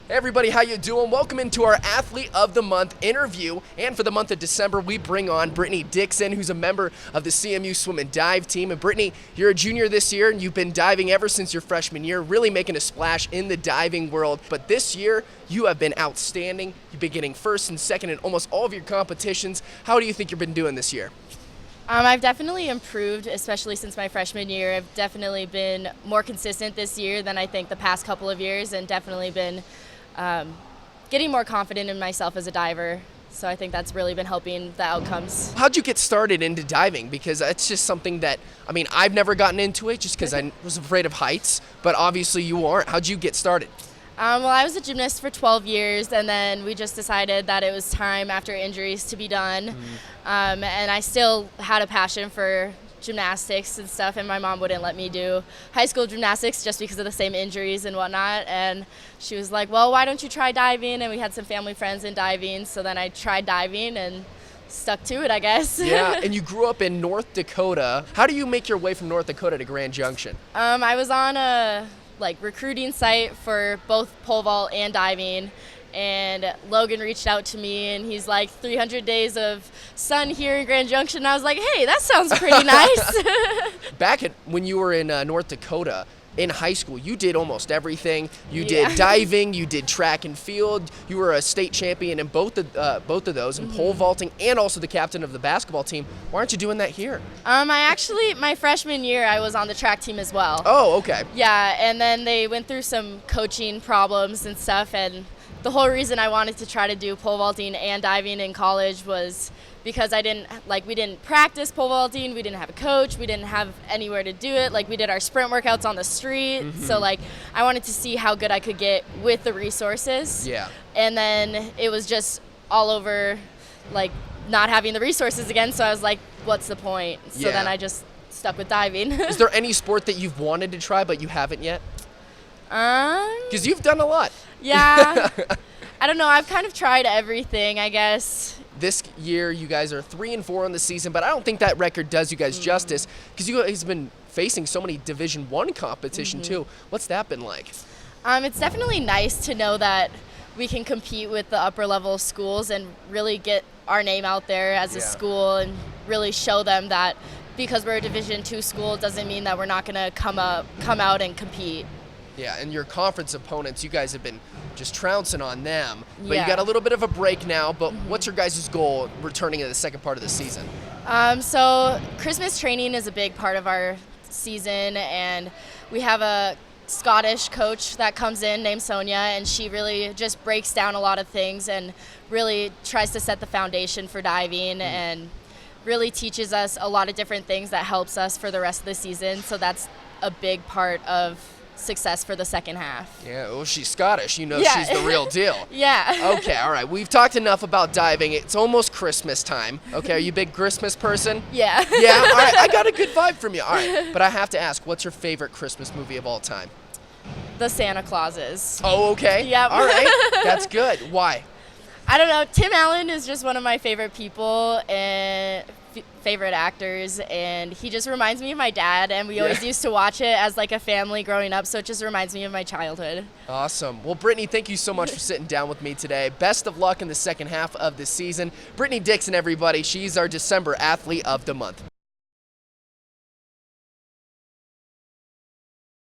Hey everybody, how you doing? Welcome into our Athlete of the Month interview. And for the month of December, we bring on Brittany Dixon, who's a member of the CMU swim and dive team. And Brittany, you're a junior this year, and you've been diving ever since your freshman year, really making a splash in the diving world. But this year, you have been outstanding. You've been getting first and second in almost all of your competitions. How do you think you've been doing this year? I've definitely improved, especially since my freshman year. I've definitely been more consistent this year than I think the past couple of years, and definitely been getting more confident in myself as a diver. So I think that's really been helping the outcomes. How'd you get started into diving? Because it's just something that, I've never gotten into it just because I was afraid of heights, but obviously you aren't. How'd you get started? Well, I was a gymnast for 12 years, and then we just decided that it was time after injuries to be done. And I still had a passion for gymnastics and stuff, and my mom wouldn't let me do high school gymnastics just because of the same injuries and whatnot. And she was like, well, why don't you try diving? And we had some family friends in diving, so then I tried diving and stuck to it, I guess. Yeah, and you grew up in North Dakota. How do you make your way from North Dakota to Grand Junction? I was on a recruiting site for both pole vault and diving, and Logan reached out to me and he's like, 300 days of sun here in Grand Junction. And I was like, hey, that sounds pretty nice. Back when you were in North Dakota, in high school, you did almost everything. You did diving, you did track and field, you were a state champion in both of those, in pole vaulting, and also the captain of the basketball team. Why aren't you doing that here? My freshman year, I was on the track team as well. Oh, okay. Yeah, and then they went through some coaching problems and stuff, and the whole reason I wanted to try to do pole vaulting and diving in college was because we didn't practice pole vaulting, we didn't have a coach, we didn't have anywhere to do it. We did our sprint workouts on the street. So I wanted to see how good I could get with the resources. Yeah. And then it was just all over not having the resources again, so I was like, what's the point? So then I just stuck with diving. Is there any sport that you've wanted to try but you haven't yet? Because you've done a lot. Yeah. I don't know. I've kind of tried everything, I guess. This year, you guys are 3-4 on the season, but I don't think that record does you guys justice because you guys have been facing so many Division I competition too. What's that been like? It's definitely nice to know that we can compete with the upper level schools and really get our name out there as a school and really show them that because we're a Division II school doesn't mean that we're not going to come out and compete. Yeah, and your conference opponents, you guys have been just trouncing on them. But you got a little bit of a break now, but what's your guys' goal returning in the second part of the season? So Christmas training is a big part of our season, and we have a Scottish coach that comes in named Sonia, and she really just breaks down a lot of things and really tries to set the foundation for diving and really teaches us a lot of different things that helps us for the rest of the season. So that's a big part of success for the second half. Yeah, well, she's Scottish. She's the real deal. Yeah. Okay, all right. We've talked enough about diving. It's almost Christmas time. Okay, are you a big Christmas person? Yeah. Yeah, all right. I got a good vibe from you. All right, but I have to ask, what's your favorite Christmas movie of all time? The Santa Clauses. Oh, okay. Yep. All right, that's good. Why? I don't know. Tim Allen is just one of my favorite people and favorite actors, and he just reminds me of my dad, and we always used to watch it as a family growing up, so it just reminds me of my childhood. Awesome. Well, Brittany, thank you so much for sitting down with me today. Best of luck in the second half of the season. Brittany Dixon, everybody. She's our December Athlete of the Month.